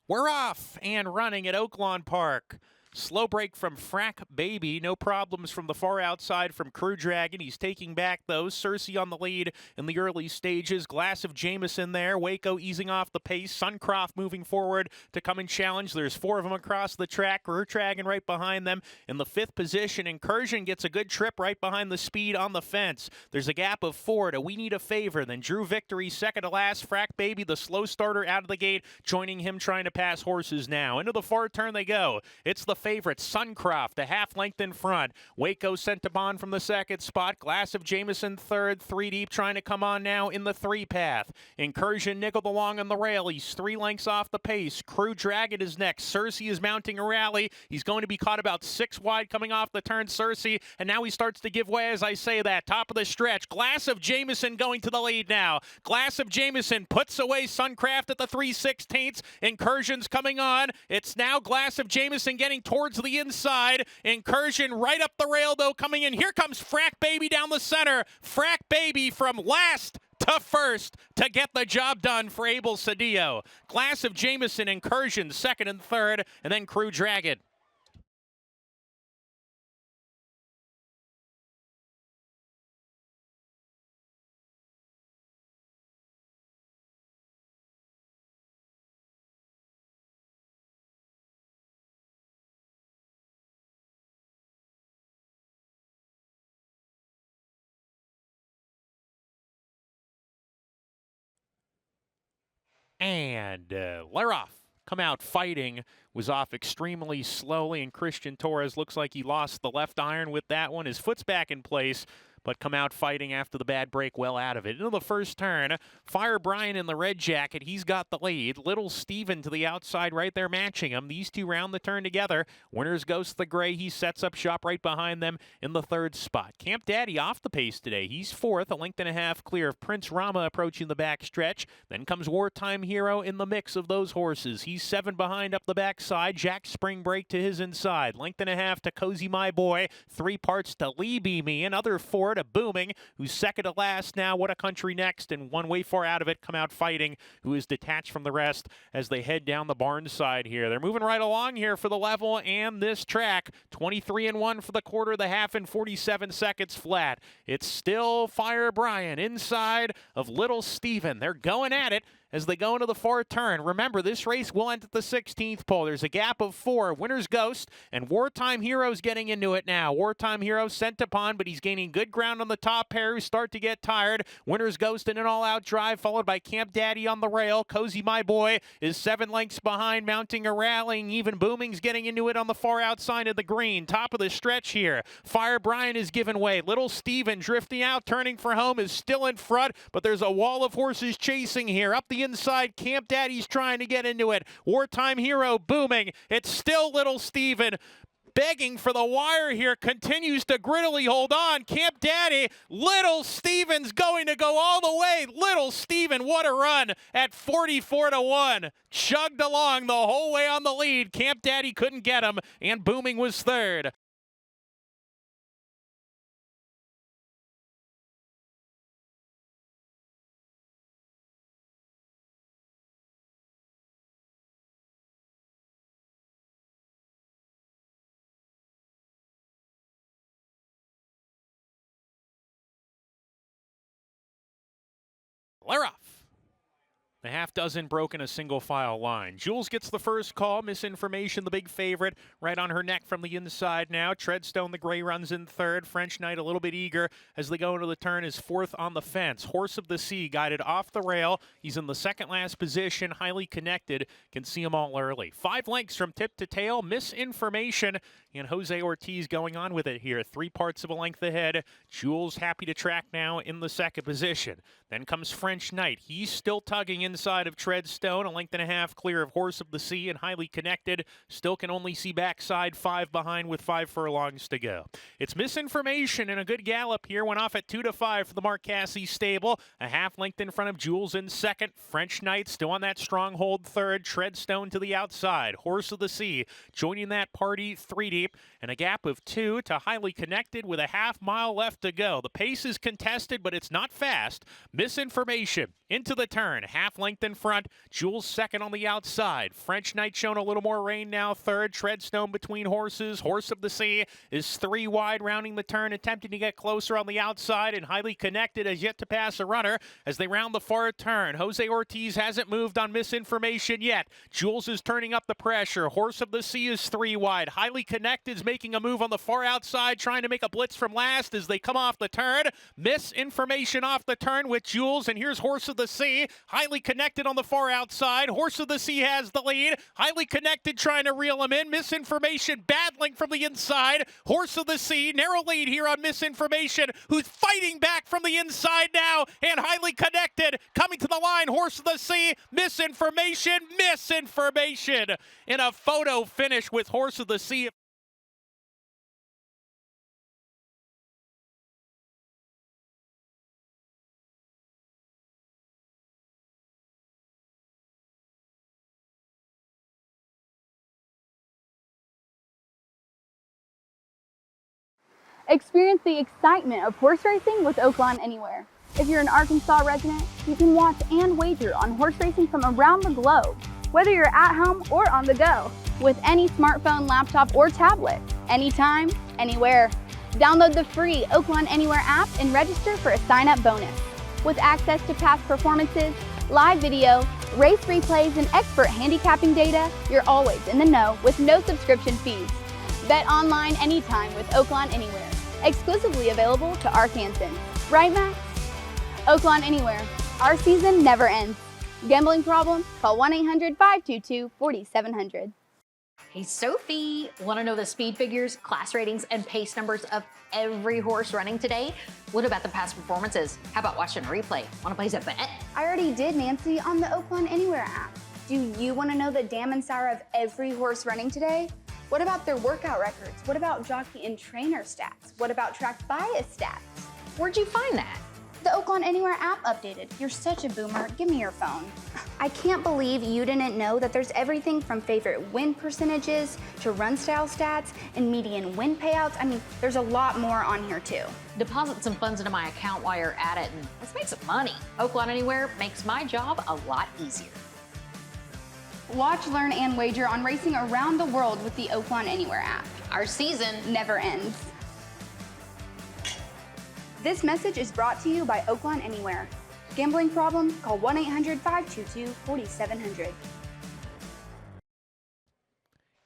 We're off and running at Oaklawn Park. Slow break from Frack Baby. No problems from the far outside from Crew Dragon. He's taking back those. Cersei on the lead in the early stages. Glass of Jameson there. Waco easing off the pace. Suncroft moving forward to come and challenge. There's four of them across the track. Crew Dragon right behind them in the fifth position. Incursion gets a good trip right behind the speed on the fence. There's a gap of four to We Need a Favor. Then Drew Victory second to last. Frack Baby, the slow starter out of the gate, joining him trying to pass horses now. Into the far turn they go. It's the favorite, Suncroft, a half length in front. Waco sent to bond from the second spot. Glass of Jameson third, three deep, trying to come on now in the three path. Incursion nickeled along on the rail. He's 3 lengths off the pace. Crew Dragon is next. Cersei is mounting a rally. He's going to be caught about 6 wide coming off the turn, Cersei, and now he starts to give way as I say that. Top of the stretch. Glass of Jameson going to the lead now. Glass of Jameson puts away Suncroft at the 3/16. Incursion's coming on. It's now Glass of Jameson getting towards the inside. Incursion right up the rail, though, coming in. Here comes Frack Baby down the center. Frack Baby from last to first to get the job done for Abel Cedillo. Glass of Jameson, Incursion second and third, and then Crew Dragon. And Leroff come out fighting, was off extremely slowly, and Christian Torres looks like he lost the left iron with that one. His foot's back in place, but come out fighting after the bad break, well out of it. Into the first turn, Fire Brian in the red jacket, he's got the lead. Little Steven to the outside right there matching him. These two round the turn together. Winners Ghost the Gray, he sets up shop right behind them in the third spot. Camp Daddy off the pace today. He's fourth, a length and a half clear of Prince Rama approaching the back stretch. Then comes Wartime Hero in the mix of those horses. He's 7 behind up the backside. Jack Spring Break to his inside. Length and a half to Cozy My Boy. 3 parts to Lee Be Me. Another 4 to Booming, who's second to last now. What a Country next, and one way far out of it, Come Out Fighting, who is detached from the rest as they head down the barn side here. They're moving right along here for the level and this track. 23-1 for the quarter, the half in 47 seconds flat. It's still Fire Brian inside of Little Steven. They're going at it as they go into the far turn. Remember, this race will end at the 16th pole. There's a gap of 4. Winner's Ghost and Wartime Hero's getting into it now. Wartime Hero sent upon, but he's gaining good ground on the top pair who start to get tired. Winner's Ghost in an all-out drive, followed by Camp Daddy on the rail. Cozy My Boy is 7 lengths behind, mounting a rallying. Even Booming's getting into it on the far outside of the green. Top of the stretch here. Fire Brian is giving way. Little Steven drifting out, turning for home, is still in front, but there's a wall of horses chasing here. Up the inside, Camp Daddy's trying to get into it. Wartime Hero Booming. It's still Little Steven begging for the wire here, continues to grittily hold on. Camp Daddy, Little Steven's going to go all the way. Little Steven, what a run at 44-1. Chugged along the whole way on the lead. Camp Daddy couldn't get him, and Booming was third. Leroff. The half dozen broken a single file line. Jules gets the first call. Misinformation, the big favorite, right on her neck from the inside now. Treadstone, the gray, runs in third. French Knight, a little bit eager as they go into the turn, is fourth on the fence. Horse of the Sea, guided off the rail. He's in the second last position, highly connected. Can see him all early. 5 lengths from tip to tail. Misinformation, and Jose Ortiz going on with it here. 3 parts of a length ahead. Jules happy to track now in the second position. Then comes French Knight. He's still tugging inside of Treadstone, a length and a half clear of Horse of the Sea and highly connected. Still can only see backside, 5 behind with 5 furlongs to go. It's Misinformation and a good gallop here. Went off at 2-5 for the Mark Casse stable. A half length in front of Jules in second. French Knight still on that stronghold third. Treadstone to the outside. Horse of the Sea joining that party 3 deep, and a gap of 2 to highly connected with a half mile left to go. The pace is contested, but it's not fast. Misinformation into the turn. Half length length in front. Jules second on the outside. French Knight showing a little more rain now third. Treadstone between horses. Horse of the Sea is 3 wide, rounding the turn, attempting to get closer on the outside, and Highly Connected has yet to pass a runner as they round the far turn. Jose Ortiz hasn't moved on Misinformation yet. Jules is turning up the pressure. Horse of the Sea is 3 wide. Highly Connected is making a move on the far outside, trying to make a blitz from last as they come off the turn. Misinformation off the turn with Jules, and here's Horse of the Sea. Highly Connected on the far outside. Horse of the Sea has the lead. Highly Connected trying to reel him in. Misinformation battling from the inside. Horse of the Sea, narrow lead here on Misinformation, who's fighting back from the inside now, and Highly Connected coming to the line. Horse of the Sea, Misinformation in a photo finish with Horse of the Sea. Experience the excitement of horse racing with Oaklawn Anywhere. If you're an Arkansas resident, you can watch and wager on horse racing from around the globe, whether you're at home or on the go, with any smartphone, laptop, or tablet, anytime, anywhere. Download the free Oaklawn Anywhere app and register for a sign-up bonus. With access to past performances, live video, race replays, and expert handicapping data, you're always in the know with no subscription fees. Bet online anytime with Oaklawn Anywhere. Exclusively available to Arkansans. Right, Max? Oaklawn Anywhere. Our season never ends. Gambling problem? Call 1-800-522-4700. Hey, Sophie, want to know the speed figures, class ratings, and pace numbers of every horse running today? What about the past performances? How about watching a replay? Want to place a bet? I already did, Nancy, on the Oaklawn Anywhere app. Do you want to know the dam and sour of every horse running today? What about their workout records? What about jockey and trainer stats? What about track bias stats? Where'd you find that? The Oaklawn Anywhere app updated. You're such a boomer. Give me your phone. I can't believe you didn't know that there's everything from favorite win percentages to run style stats and median win payouts. I mean, there's a lot more on here too. Deposit some funds into my account while you're at it and let's make some money. Oaklawn Anywhere makes my job a lot easier. Watch, learn, and wager on racing around the world with the Oaklawn Anywhere app. Our season never ends. This message is brought to you by Oaklawn Anywhere. Gambling problem? Call 1-800-522-4700.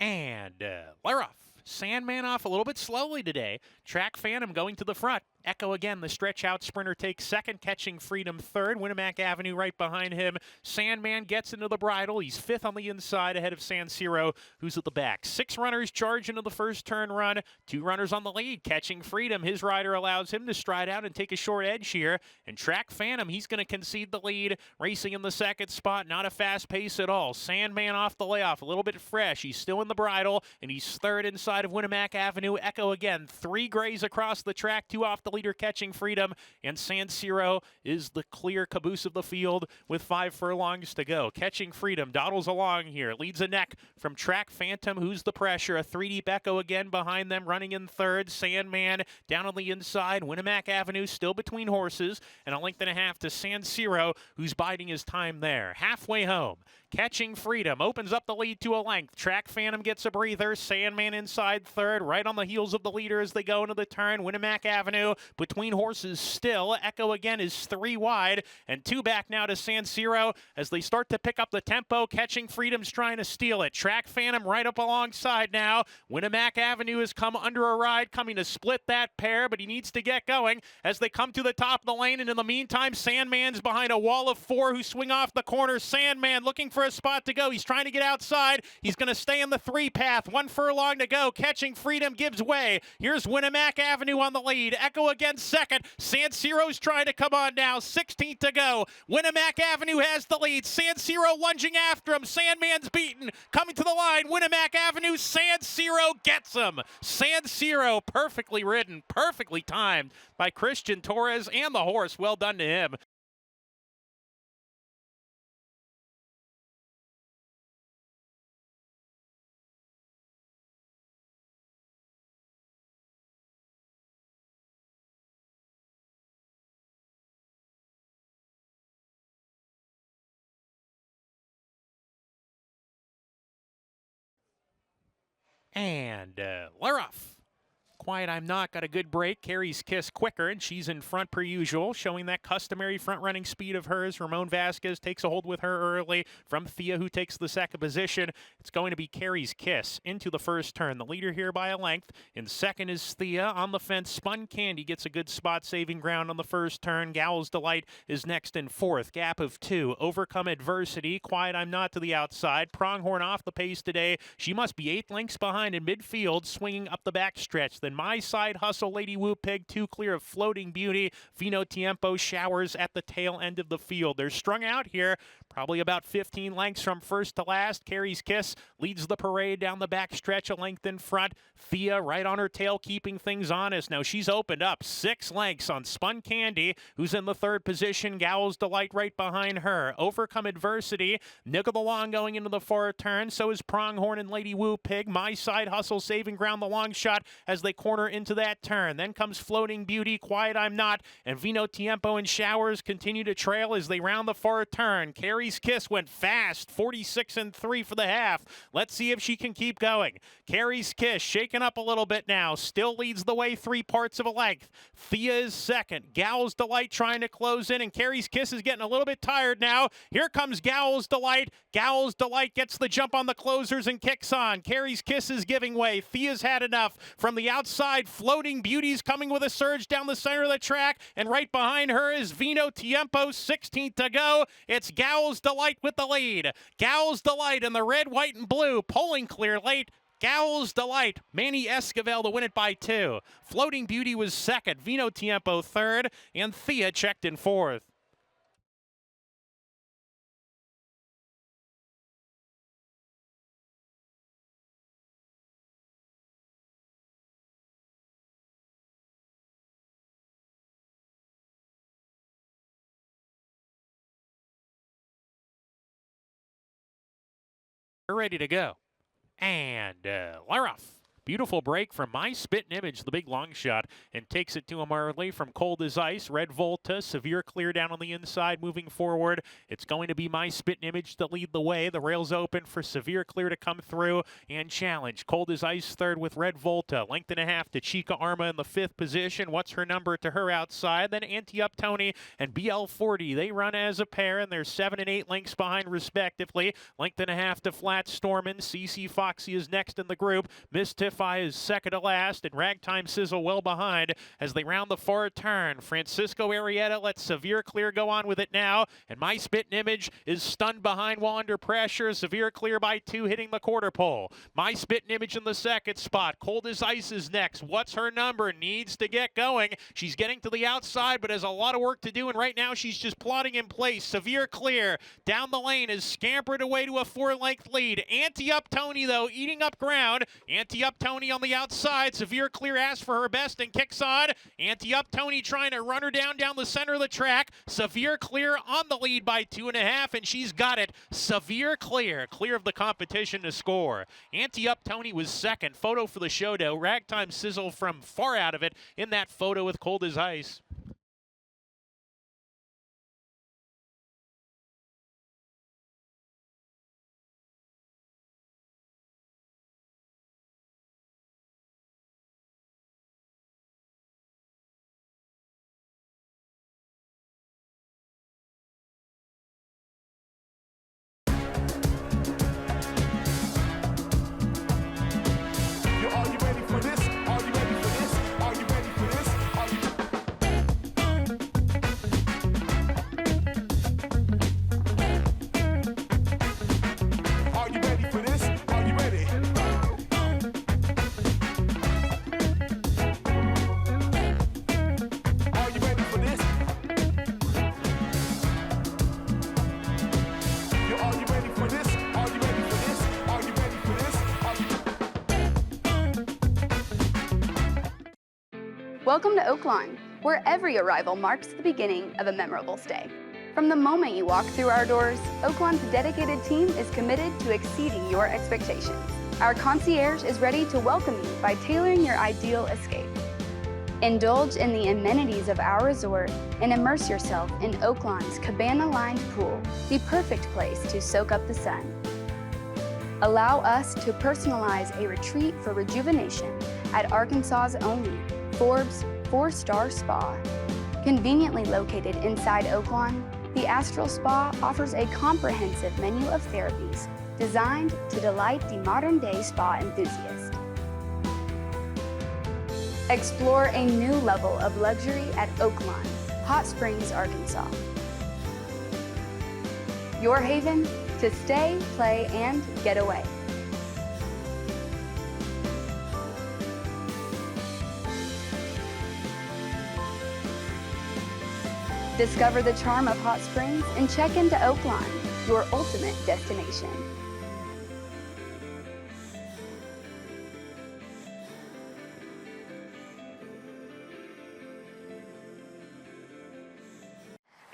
And we're off. Sandman off a little bit slowly today. Track Phantom going to the front. Echo again, the stretch out sprinter takes second, Catching Freedom third. Winamac Avenue right behind him. Sandman gets into the bridle. He's fifth on the inside ahead of San Siro, who's at the back. 6 runners charge into the first turn run. 2 runners on the lead. Catching Freedom, his rider allows him to stride out and take a short edge here. And Track Phantom, he's going to concede the lead. Racing in the second spot, not a fast pace at all. Sandman off the layoff, a little bit fresh. He's still in the bridle, and he's third inside of Winamac Avenue. Echo again, 3 grays across the track, 2 off the leader, Catching Freedom, and San Siro is the clear caboose of the field with 5 furlongs to go. Catching Freedom dawdles along here, leads a neck from Track Phantom, who's the pressure. A 3-deep Echo again behind them, running in third. Sandman down on the inside. Winamac Avenue still between horses, and a length and a half to San Siro, who's biding his time there. Halfway home, Catching Freedom opens up the lead to a length. Track Phantom gets a breather. Sandman inside third, right on the heels of the leader as they go into the turn. Winamac Avenue between horses still. Echo again is 3 wide, and 2 back now to San Siro as they start to pick up the tempo. Catching Freedom's trying to steal it. Track Phantom right up alongside now. Winamac Avenue has come under a ride, coming to split that pair, but he needs to get going as they come to the top of the lane, and in the meantime, Sandman's behind a wall of 4 who swing off the corner. Sandman looking for a spot to go. He's trying to get outside. He's going to stay in the 3 path. 1 furlong to go. Catching Freedom gives way. Here's Winamac Avenue on the lead. Echo again second. San Siro's trying to come on now. 16th to go. Winamac Avenue has the lead. San Siro lunging after him. Sandman's beaten. Coming to the line. Winamac Avenue. San Siro gets him. San Siro perfectly ridden, perfectly timed by Christian Torres and the horse. Well done to him. And they're off. Quiet I'm Not got a good break. Carrie's Kiss quicker, and she's in front per usual, showing that customary front-running speed of hers. Ramon Vasquez takes a hold with her early from Thea, who takes the second position. It's going to be Carrie's Kiss into the first turn. The leader here by a length. In second is Thea. On the fence, Spun Candy gets a good spot, saving ground on the first turn. Gowl's Delight is next in fourth. Gap of 2. Overcome Adversity. Quiet I'm Not to the outside. Pronghorn off the pace today. She must be 8 lengths behind in midfield, swinging up the backstretch. Then My Side Hustle, Lady Woo Pig, 2 clear of Floating Beauty. Vino Tiempo Showers at the tail end of the field. They're strung out here, probably about 15 lengths from first to last. Carrie's Kiss leads the parade down the backstretch, a length in front. Thea right on her tail, keeping things honest. Now she's opened up 6 lengths on Spun Candy, who's in the third position. Gowl's Delight right behind her. Overcome Adversity, niggled along going into the far turn. So is Pronghorn and Lady Woo Pig. My Side Hustle saving ground the long shot as they corner into that turn. Then comes Floating Beauty, Quiet I'm Not, and Vino Tiempo and Showers continue to trail as they round the far turn. Carrie's Kiss went fast, 46-3 for the half. Let's see if she can keep going. Carrie's Kiss shaken up a little bit now, still leads the way 3 parts of a length. Thea is second. Gowl's Delight trying to close in, and Carrie's Kiss is getting a little bit tired now. Here comes Gowl's Delight. Gowl's Delight gets the jump on the closers and kicks on. Carrie's Kiss is giving way. Thea's had enough. From the outside, Floating Beauty's coming with a surge down the center of the track, and right behind her is Vino Tiempo, 16th to go. It's Gowl's Delight with the lead. Gowl's Delight in the red, white, and blue, pulling clear late. Gowl's Delight, Manny Esquivel to win it by 2. Floating Beauty was second, Vino Tiempo third, and Thea checked in fourth. We're ready to go. And Laroff. Beautiful break from My Spittin' Image, the big long shot, and takes it to him early from Cold as Ice. Red Volta, Severe Clear down on the inside, moving forward. It's going to be My Spittin' Image to lead the way. The rails open for Severe Clear to come through and challenge. Cold as Ice third with Red Volta. Length and a half to Chica Arma in the 5th position. What's her number to her outside? Then Anti-Up Tony and BL40. They run as a pair, and they're 7 and 8 lengths behind respectively. Length and a half to Flat Stormin'. CC Foxy is next in the group. Miss Tiffy is second to last, and Ragtime Sizzle well behind as they round the far turn. Francisco Arrieta lets Severe Clear go on with it now, and My Spittin' Image is stunned behind while under pressure. Severe Clear by 2 hitting the quarter pole. My Spittin' Image in the second spot. Cold as Ice is next. What's her number? Needs to get going. She's getting to the outside, but has a lot of work to do, and right now she's just plotting in place. Severe Clear down the lane is scampered away to a 4-length lead. Anti-Up Tony, though, eating up ground. Anti-Up Tony on the outside. Severe Clear asks for her best and kicks on. Anti-Up Tony trying to run her down the center of the track. Severe Clear on the lead by 2.5, and she's got it. Severe Clear, clear of the competition to score. Anti-Up Tony was second. Photo for the show, though. Ragtime Sizzle from far out of it in that photo with Cold as Ice. Welcome to Oaklawn, where every arrival marks the beginning of a memorable stay. From the moment you walk through our doors, Oaklawn's dedicated team is committed to exceeding your expectations. Our concierge is ready to welcome you by tailoring your ideal escape. Indulge in the amenities of our resort and immerse yourself in Oaklawn's cabana-lined pool, the perfect place to soak up the sun. Allow us to personalize a retreat for rejuvenation at Arkansas's only Forbes 4-star spa. Conveniently located inside Oaklawn, the Astral Spa offers a comprehensive menu of therapies designed to delight the modern-day spa enthusiast. Explore a new level of luxury at Oaklawn, Hot Springs, Arkansas. Your haven to stay, play, and get away. Discover the charm of Hot Springs and check into Oaklawn, your ultimate destination.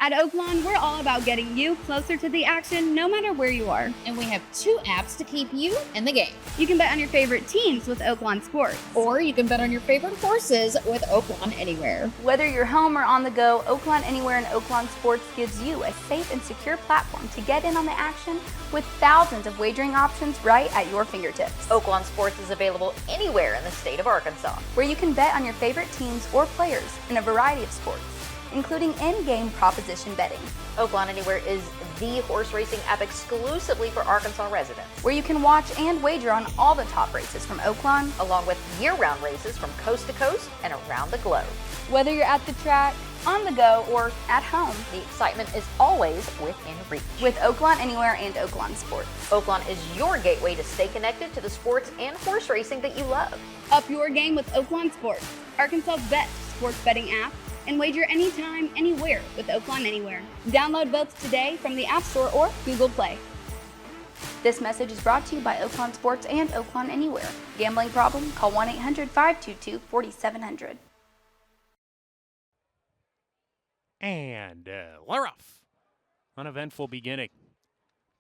At Oaklawn, we're all about getting you closer to the action no matter where you are. And we have 2 apps to keep you in the game. You can bet on your favorite teams with Oaklawn Sports. Or you can bet on your favorite horses with Oaklawn Anywhere. Whether you're home or on the go, Oaklawn Anywhere and Oaklawn Sports gives you a safe and secure platform to get in on the action with thousands of wagering options right at your fingertips. Oaklawn Sports is available anywhere in the state of Arkansas. Where you can bet on your favorite teams or players in a variety of sports, including in-game proposition betting. Oaklawn Anywhere is the horse racing app exclusively for Arkansas residents, where you can watch and wager on all the top races from Oaklawn, along with year-round races from coast to coast and around the globe. Whether you're at the track, on the go, or at home, the excitement is always within reach. With Oaklawn Anywhere and Oaklawn Sports. Oaklawn is your gateway to stay connected to the sports and horse racing that you love. Up your game with Oaklawn Sports, Arkansas's best sports betting app, and wager anytime, anywhere with Oaklawn Anywhere. Download both today from the App Store or Google Play. This message is brought to you by Oaklawn Sports and Oaklawn Anywhere. Gambling problem? Call 1-800-522-4700. And we're off. Uneventful beginning.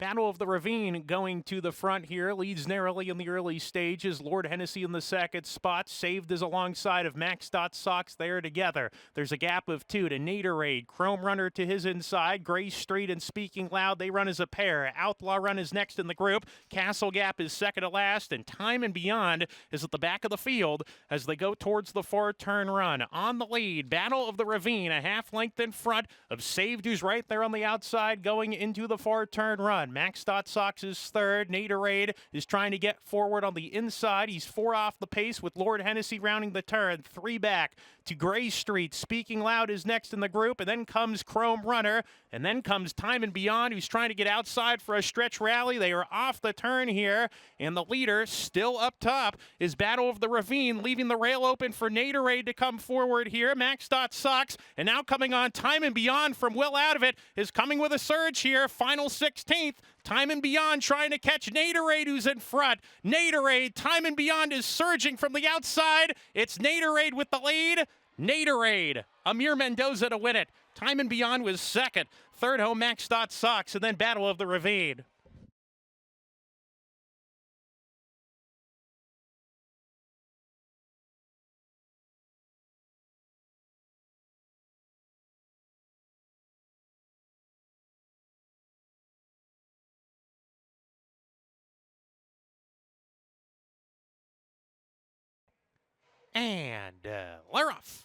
Battle of the Ravine going to the front here. Leads narrowly in the early stages. Lord Hennessy in the second spot. Saved is alongside of Max Sox there together. There's a gap of 2 to Naderade. Chrome Runner to his inside. Gray Street and Speaking Loud, they run as a pair. Outlaw Run is next in the group. Castle Gap is second to last. And Time and Beyond is at the back of the field as they go towards the 4-turn run. On the lead, Battle of the Ravine, a half length in front of Saved, who's right there on the outside going into the 4-turn run. Max Sox is third. Naderade is trying to get forward on the inside. He's 4 off the pace with Lord Hennessy rounding the turn. 3 back to Gray Street. Speaking Loud is next in the group, and then comes Chrome Runner, and then comes Time and Beyond, who's trying to get outside for a stretch rally. They are off the turn here, and the leader still up top is Battle of the Ravine, leaving the rail open for Naderade to come forward here. Max Sox, and now coming on Time and Beyond from well out of it, is coming with a surge here. Final 16th. Time and Beyond trying to catch Naderade, who's in front. Naderade, Time and Beyond is surging from the outside. It's Naderade with the lead. Naderade, Amir Mendoza to win it. Time and Beyond was second. Third home, Max Sox, and then Battle of the Ravine. And we're off.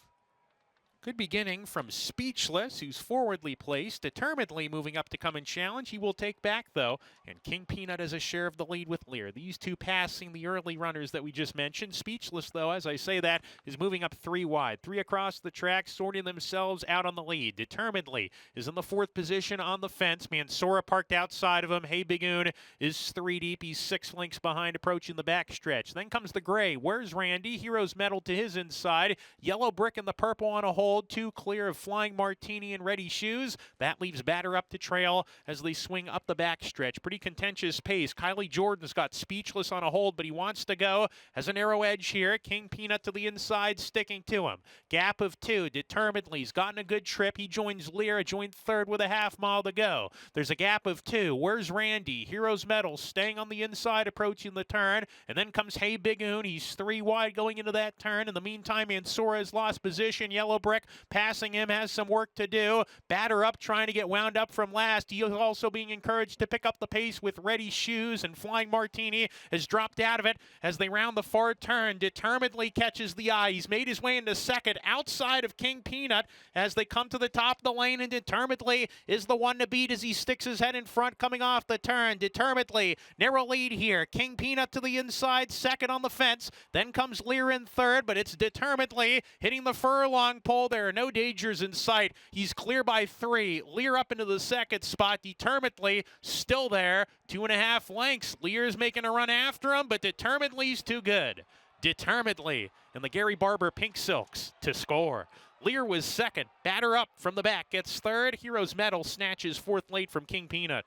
Good beginning from Speechless, who's forwardly placed, determinedly moving up to come and challenge. He will take back, though, and King Peanut has a share of the lead with Lear. These two passing the early runners that we just mentioned. Speechless, though, as I say that, is moving up 3 wide. 3 across the track, sorting themselves out on the lead. Determinedly is in the 4th position on the fence. Mansora parked outside of him. Hey Bigoon is 3 deep. He's 6 lengths behind, approaching the backstretch. Then comes the gray. Where's Randy? Hero's Medal to his inside. Yellow Brick and the purple on a hold. 2 clear of Flying Martini and Ready Shoes. That leaves Batter up to trail as they swing up the backstretch. Pretty contentious pace. Kylie Jordan's got Speechless on a hold, but he wants to go. Has a narrow edge here. King Peanut to the inside, sticking to him. Gap of 2. Determinedly. He's gotten a good trip. He joins Lear, joined 3rd with a half mile to go. There's a gap of 2. Where's Randy? Hero's Medal staying on the inside, approaching the turn. And then comes Hey Bigoon. He's 3 wide going into that turn. In the meantime, Ansora has lost position. Yellow Brick Quick passing him, has some work to do. Batter up, trying to get wound up from last. He is also being encouraged to pick up the pace with Ready Shoes, and Flying Martini has dropped out of it as they round the far turn. Determinedly catches the eye. He's made his way into second outside of King Peanut as they come to the top of the lane, and Determinedly is the one to beat as he sticks his head in front coming off the turn. Determinedly, narrow lead here. King Peanut to the inside, second on the fence. Then comes Lear in third, but it's Determinedly hitting the furlong pole. There are no dangers in sight. He's clear by 3. Lear up into the second spot. Determinedly still there. 2.5 lengths. Lear's making a run after him, but Determinedly's too good. Determinedly and the Gary Barber Pink Silks to score. Lear was second. Batter up from the back gets third. Heroes Medal snatches fourth late from King Peanut.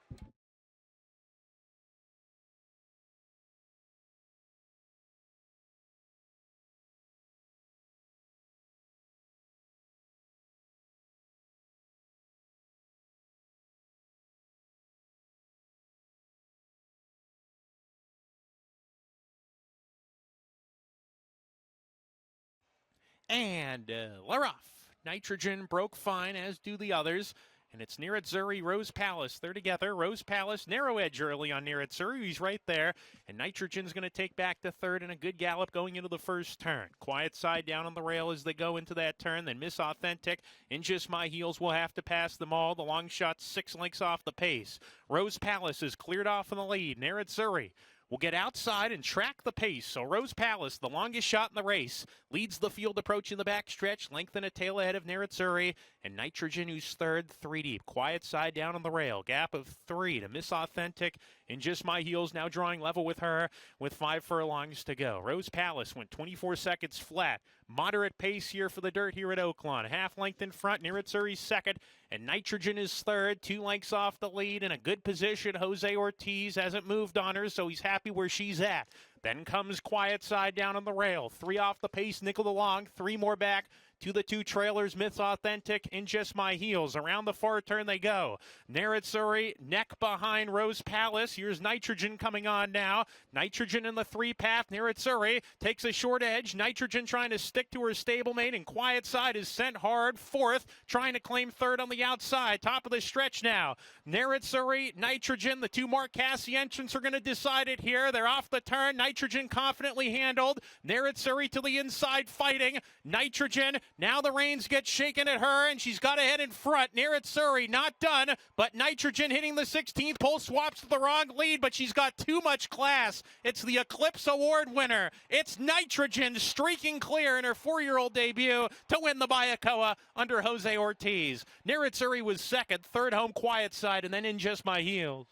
And we're off. Nitrogen broke fine, as do the others. And it's Niratsuri, Rose Palace. They're together. Rose Palace, narrow edge early on Niratsuri. He's right there. And Nitrogen's going to take back to third, and a good gallop going into the first turn. Quiet side down on the rail as they go into that turn. Then Miss Authentic and Just My Heels will have to pass them all. The long shot 6 lengths off the pace. Rose Palace is cleared off in the lead. Niratsuri will get outside and track the pace. So Rose Palace, the longest shot in the race, leads the field approaching the backstretch, lengthen a tail ahead of Niratsuri, and Nitrogen, who's third, 3 deep. Quiet side down on the rail. Gap of 3 to Miss Authentic, and Just My Heels now drawing level with her with 5 furlongs to go. Rose Palace went 24 seconds flat. Moderate pace here for the dirt here at Oaklawn. Half length in front, Niratsuri's second, and Nitrogen is third, 2 lengths off the lead. In a good position, Jose Ortiz hasn't moved on her, so he's happy where she's at. Then comes Quiet Side down on the rail. 3 off the pace, nickel along, 3 more back to the 2 trailers, Miss Authentic and Just My Heels. Around the far turn they go. Niratsuri neck behind Rose Palace. Here's Nitrogen coming on now. Nitrogen in the 3 path. Niratsuri takes a short edge. Nitrogen trying to stick to her stablemate, and Quiet Side is sent hard. 4th, trying to claim 3rd on the outside. Top of the stretch now. Niratsuri, Nitrogen, the 2 Mark Cassie entrants are going to decide it here. They're off the turn. Nitrogen confidently handled. Niratsuri to the inside fighting. Nitrogen, now the reins get shaken at her, and she's got a head in front. Niratsuri not done, but Nitrogen hitting the 16th pole, swaps to the wrong lead, but she's got too much class. It's the Eclipse Award winner. It's Nitrogen streaking clear in her 4-year-old debut to win the Bayakoa under Jose Ortiz. Niratsuri was second, 3rd home Quiet Side, and then in Just My Heels.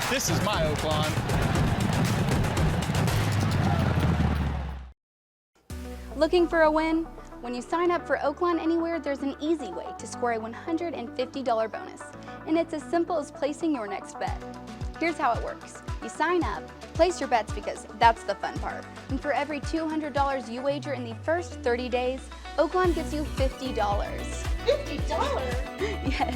This is my Oaklawn. Looking for a win? When you sign up for Oaklawn Anywhere, there's an easy way to score a $150 bonus, and it's as simple as placing your next bet. Here's how it works. You sign up, place your bets because that's the fun part, and for every $200 you wager in the first 30 days, Oaklawn gives you $50. $50? Yes.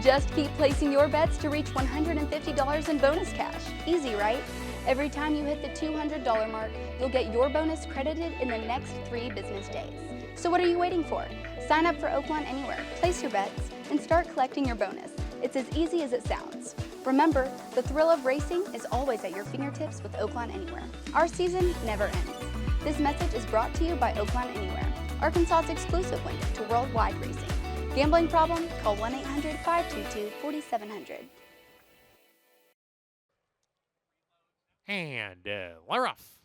Just keep placing your bets to reach $150 in bonus cash. Easy, right? Every time you hit the $200 mark, you'll get your bonus credited in the next 3 business days. So what are you waiting for? Sign up for Oaklawn Anywhere, place your bets, and start collecting your bonus. It's as easy as it sounds. Remember, the thrill of racing is always at your fingertips with Oaklawn Anywhere. Our season never ends. This message is brought to you by Oaklawn Anywhere, Arkansas's exclusive window to worldwide racing. Gambling problem? Call 1-800-522-4700. And we're off.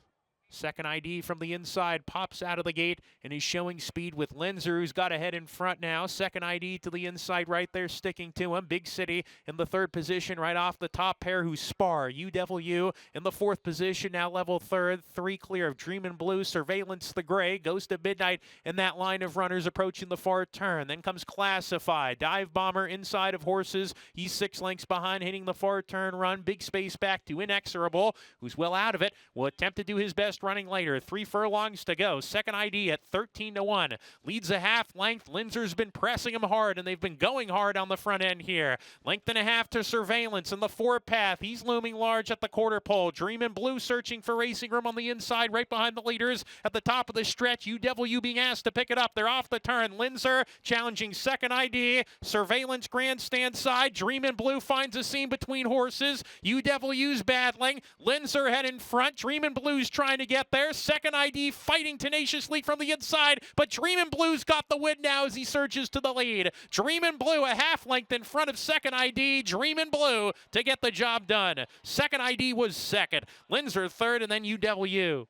Second ID from the inside pops out of the gate and is showing speed with Linzer, who's got ahead in front now. Second ID to the inside right there, sticking to him. Big City in the third position right off the top pair who spar. UW in the fourth position, now level third. Three clear of Dreamin' Blue. Surveillance the gray. Goes to Midnight in that line of runners approaching the far turn. Then comes Classified. Dive Bomber inside of Horses. He's 6 lengths behind, hitting the far turn run. Big space back to Inexorable, who's well out of it. Will attempt to do his best running later. 3 furlongs to go. Second ID at 13-1. Leads a half length. Linzer's been pressing him hard, and they've been going hard on the front end here. Length and a half to Surveillance in the four-path. He's looming large at the quarter pole. Dreamin' Blue searching for racing room on the inside, right behind the leaders. At the top of the stretch, UW being asked to pick it up. They're off the turn. Linzer challenging second ID. Surveillance grandstand side. Dreamin' Blue finds a seam between Horses. UW's battling. Linzer head in front. Dreamin' Blue's trying to get there. Second ID fighting tenaciously from the inside, but Dreamin' Blue's got the win now as he surges to the lead. Dreamin' Blue a half length in front of second ID. Dreamin' Blue to get the job done. Second ID was second. Linzer third, and then UW.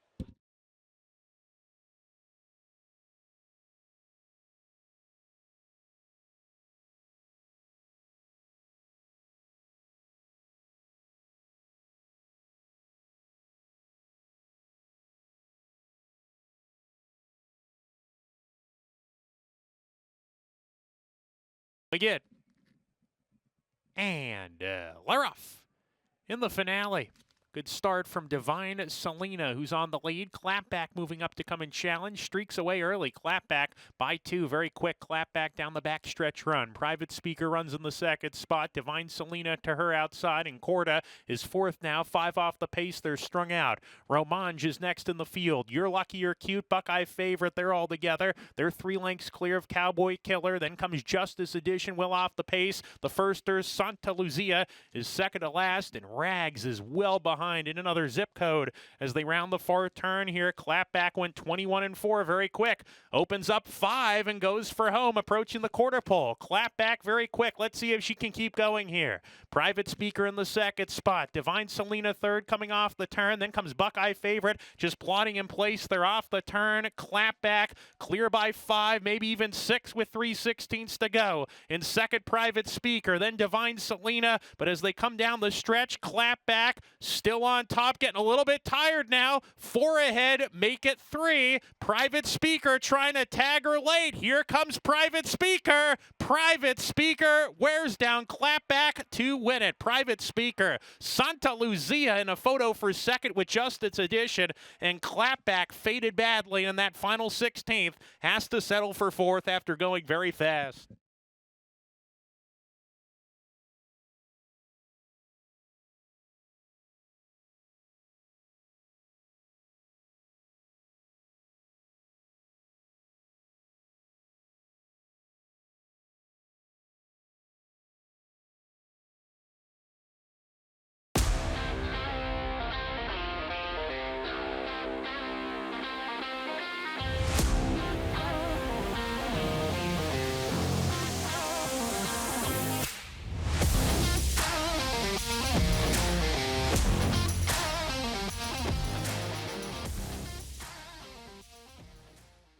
Again. And they're off in the finale. Good start from Divine Selena, who's on the lead. Clapback moving up to come and challenge. Streaks away early. Clapback by 2. Very quick. Clapback down the backstretch run. Private Speaker runs in the second spot. Divine Selena to her outside. And Corda is fourth now. 5 off the pace. They're strung out. Romange is next in the field. You're Lucky You're Cute. Buckeye Favorite. They're all together. They're 3 lengths clear of Cowboy Killer. Then comes Justice Edition. Well off the pace. The firster, Santa Lucia, is second to last. And Rags is well behind in another zip code as they round the far turn here. Clapback went 21-4 very quick. Opens up 5 and goes for home, approaching the quarter pole. Clapback very quick. Let's see if she can keep going here. Private Speaker in the second spot. Divine Selena third coming off the turn. Then comes Buckeye Favorite just plotting in place. They're off the turn. Clapback clear by 5, maybe even 6 with 3/16 to go. In second, Private Speaker. Then Divine Selena. But as they come down the stretch, Clapback still on top, getting a little bit tired now. 4 ahead, make it 3. Private Speaker trying to tag her late. Here comes Private Speaker. Private Speaker wears down Clapback to win it. Private Speaker. Santa Lucia in a photo for second with Justice Edition, and Clapback faded badly in that final 16th. Has to settle for 4th after going very fast.